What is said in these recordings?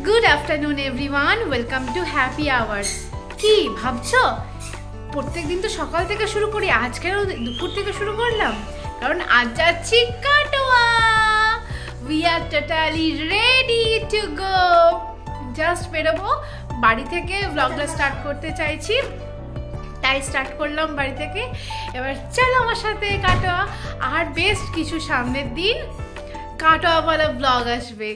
Good afternoon everyone, welcome to happy hours. কি ভাবছো? প্রত্যেকদিন তো সকাল থেকে শুরু করি, আজকেও দুপুর থেকে শুরু করলাম, কারণ আজ যাচ্ছি Katwa. We are totally ready to go. Just বেরোবো বাড়ি থেকে, ব্লগটা স্টার্ট করতে চাইছি, তাই স্টার্ট করলাম বাড়ি থেকে। এবার চলো আমার সাথে কাটোয়া। আর বেশ কিছু সামনের দিন কাটোয়াওয়ালা ব্লগ আসবে,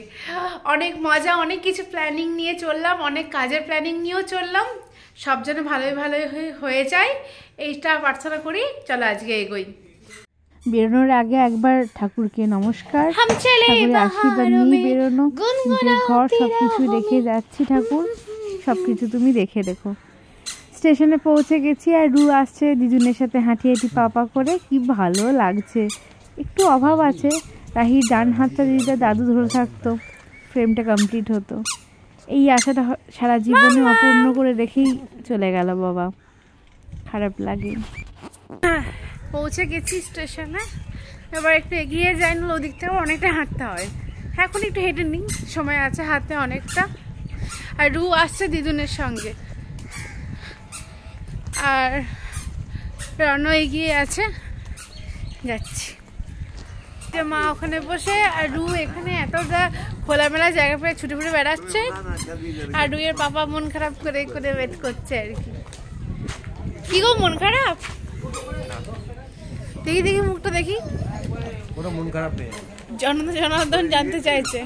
অনেক মজা, অনেক কিছু প্ল্যানিং নিয়ে চললাম, অনেক কাজের প্ল্যানিং নিয়েও চললাম। সব যেন ভালোই হয়ে যায় এইটা প্রার্থনা করি। চলো আজকে এগোই। বেরোনোর আগে একবার ঠাকুরকে নমস্কার, ঠাকুরের আশীর্বাদ নিয়ে বেরোনো। ঘর সবকিছু রেখে যাচ্ছি, ঠাকুর সবকিছু তুমি দেখে রেখো। স্টেশনে পৌঁছে গেছি, আর রু আসছে দিদুনের সাথে হাঁটি হাঁটি পাপা করে। কি ভালো লাগছে। একটু অভাব আছে, রাহির ডান হাতটা যদি দাদু ধরে থাকতো ফ্রেমটা কমপ্লিট হতো। এই আশাটা সারা জীবনে অপূর্ণ করে রেখেই চলে গেল বাবা, খারাপ লাগে। পৌঁছে গেছি স্টেশনে, এবার একটু এগিয়ে যাই, না ওদিক থেকেও অনেকটা হাঁটতে হয়। এখন একটু হেঁটে নিই, সময় আছে হাতে অনেকটা। আর রু আসছে দিদুনের সঙ্গে, আর রণ এগিয়ে আছে, যাচ্ছি। মা ওখানে বসে, আর রু এখানে এতটা খোলামেলা জায়গা পেয়ে ছুটে ফুটে বেড়াচ্ছে, আর রুয়ের পাপা মন খারাপ করে করে ওয়েট করছে আর কি। কি গো, মন খারাপ? দেখি দেখি মুখটা দেখি। মন খারাপ নেই। জনার্দন জানতে চাইছে।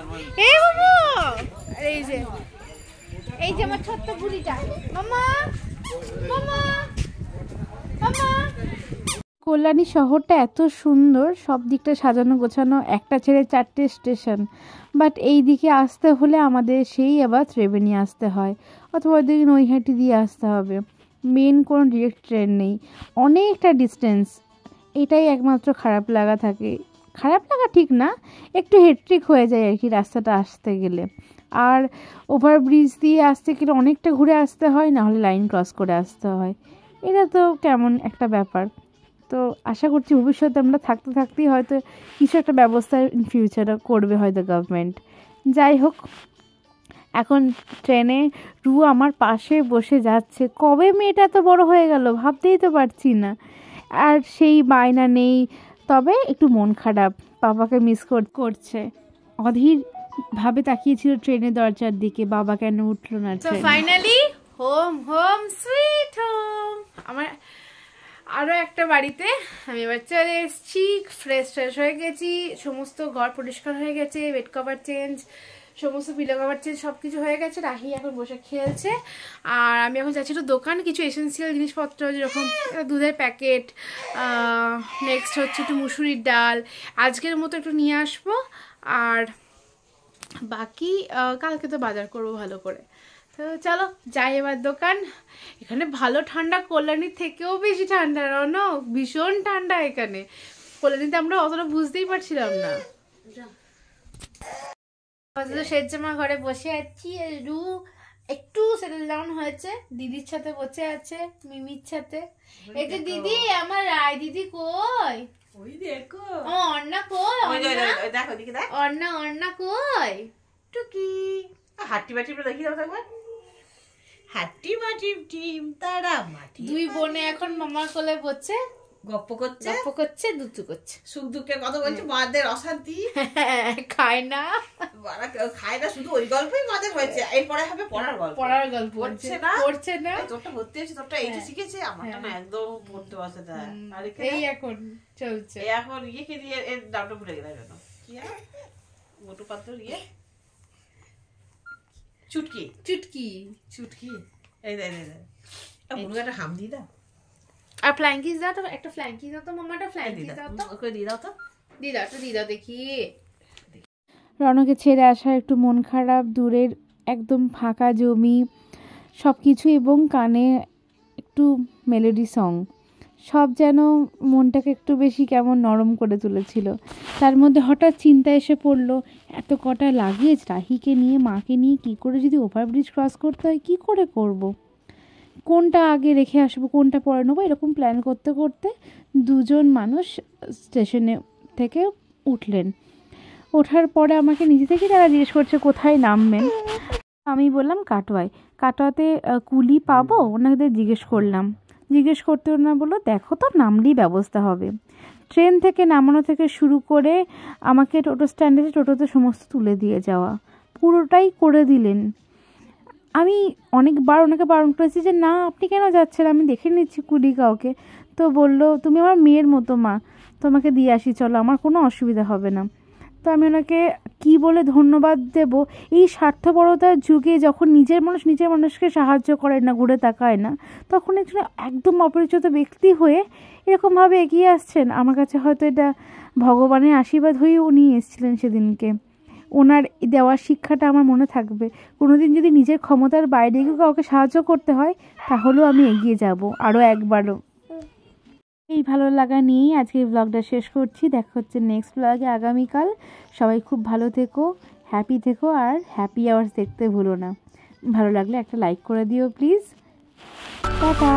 এই বাবু, এই যে আমার ছোট্ট বুড়িটা। মামা মামা মামা। কল্যাণী শহরটা এত সুন্দর, সব দিকটা সাজানো গোছানো, একটা ছেড়ে 4টে স্টেশন। বাট এই দিকে আসতে হলে আমাদের সেই আবার ত্রিবেণী আসতে হয়, অথবা ওদিকে নৈহাটি দিয়ে আসতে হবে। মেন কোনো ডিরেক্ট ট্রেন নেই, অনেকটা ডিস্টেন্স। এটাই একমাত্র খারাপ লাগা থাকে। খারাপ লাগা ঠিক না, একটু হেট্রিক হয়ে যায় আর কি রাস্তাটা আসতে গেলে। আর ওভারব্রিজ দিয়ে আসতে গেলে অনেকটা ঘুরে আসতে হয়, না হলে লাইন ক্রস করে আসতে হয়। এটা তো কেমন একটা ব্যাপার। তো আশা করছি ভবিষ্যতে আমরা থাকতে থাকতেই হয়তো কিছু একটা ব্যবস্থা ইন ফিউচারে করবে হয়তো গভর্নমেন্ট। যাই হোক, এখন ট্রেনে রু আমার পাশে বসে যাচ্ছে। কবে মেয়েটা তো বড় হয়ে গেল ভাবতেই তো পারছি না। আর সেই বায়না নেই, তবে একটু মন খারাপ, বাবাকে মিস করছে। অধীর ভাবে তাকিয়েছিল ট্রেনের দরজার দিকে, বাবা কেন উঠলো না। তো finally home home sweet home, আমার আরও একটা বাড়িতে আমি এবার চলে এসেছি। ফ্রেশ হয়ে গেছি, সমস্ত ঘর পরিষ্কার হয়ে গেছে, বেড কভার চেঞ্জ, সমস্ত পিলো কভার চেঞ্জ, সব কিছু হয়ে গেছে। রাহি এখন বসে খেলছে, আর আমি এখন যাচ্ছি একটু দোকান, কিছু এসেন্সিয়াল জিনিসপত্র, যেরকম দুধের প্যাকেট, নেক্সট হচ্ছে একটু মুসুরির ডাল, আজকের মতো একটু নিয়ে আসবো। আর বাকি কালকে তো বাজার করবো ভালো করে। তো চলো যাই এবার দোকান। এখানে ভালো ঠান্ডা, কল্যাণীর থেকেও বেশি ঠান্ডা, রনো ভীষণ ঠান্ডা এখানে। কল্যাণীতে আমরা অতটা বুঝতেই পারছিলাম না। সেজমা ঘরে বসে আছি, রু একটু সেটেল ডাউন হয়েছে, দিদির সাথে বসে আছে, মিমির সাথে। এই যে দিদি, আমার রায় দিদি কই? ওই দেখো অর্ণা কই? অর্ণা কই? টুকি হাট্টি বাটি দেখি দাও একবার। হাট্টি বাটি টিম তারা মাটি। দুই বোনে এখন মামার কোলে বসে গপ্প করছে, দুতু করছে, সুখ দুঃখের কথা বলছে। মাদের অশান্তি, খায় না, শুধু ওই গল্পই মাদের হয়েছে। এরপরে হবে পড়ার গল্প। পড়ছে না। তোরটা ভর্তি হয়েছে, তোরটা এইটা শিখেছে, আমারটা না একদম পড়তে বসে দেয়। এই এখন চলছে। এখন ইয়েকে দিয়ে এর নামটা ভুলে গেলাম যেন, কি মোটু পাত্র ইয়ে, চুটকি। এই দে মুরগাটা হাম দি দাও। আর ফ্ল্যাঙ্কিস দাও তো, একটা ফ্ল্যাঙ্কিস দাও তো মামাটা, ফ্ল্যাঙ্কিস দাও তো, ওকে দিয়ে দাও তো, দিদা দেখি। রণকে ছেড়ে আসা একটু মন খারাপ, দূরের একদম ফাঁকা জমি সব কিছু, এবং কানে একটু মেলোডি সং, সব যেন মনটাকে একটু বেশি কেমন নরম করে তুলেছিল। তার মধ্যে হঠাৎ চিন্তা এসে পড়লো, এত কটা লাগেজ রাহিকে নিয়ে, মাকে নিয়ে কী করে যদি ওভারব্রিজ ক্রস করতে হয়, কী করে করব? কোনটা আগে রেখে আসবো, কোনটা পরে নেবো, এরকম প্ল্যান করতে করতে দুজন মানুষ স্টেশনে থেকে উঠলেন। ওঠার পরে আমাকে নিজে থেকে তারা জিজ্ঞেস করছে কোথায় নামবেন। আমি বললাম কাটোয়ায়। কাটোয়াতে কুলি পাবো? ওনাদের জিজ্ঞেস করতে ওনারা বললো দেখো তো নামলেই ব্যবস্থা হবে। ট্রেন থেকে নামানো থেকে শুরু করে আমাকে টোটো স্ট্যান্ডে টোটোতে সমস্ত তুলে দিয়ে যাওয়া পুরোটাই করে দিলেন। আমি অনেকবার ওনাকে বারণ করেছি যে না আপনি কেন যাচ্ছেন, আমি দেখে নিচ্ছি কুলি কাউকে। তো বললো তুমি আমার মেয়ের মতো মা, তোমাকে দিয়ে আসি চলো, আমার কোনো অসুবিধা হবে না। তো আমি ওনাকে কি বলে ধন্যবাদ দেব? এই স্বার্থপরতার যুগে যখন নিজের মানুষকে সাহায্য করে না, ঘুরে তাকায় না, তখন একদম অপরিচিত ব্যক্তি হয়ে এরকমভাবে এগিয়ে আসছেন। আমার কাছে হয়তো এটা ভগবানের আশীর্বাদ হয়েই উনি এসেছিলেন সেদিনকে। ওনার দেওয়া শিক্ষাটা আমার মনে থাকবে। কোনোদিন যদি নিজের ক্ষমতার বাইরে গিয়ে কাউকে সাহায্য করতে হয় তাহলেও আমি এগিয়ে যাব আরও একবারও। এই ভালো লাগা নিয়েই আজকে ব্লগটা শেষ করছি। দেখা হচ্ছে নেক্সট ব্লগে আগামীকাল। সবাই খুব ভালো থেকো, হ্যাপি থেকো, আর হ্যাপি আওয়ার্স দেখতে ভুলো না। ভালো লাগলে একটা লাইক করে দিও প্লিজ। টাটা।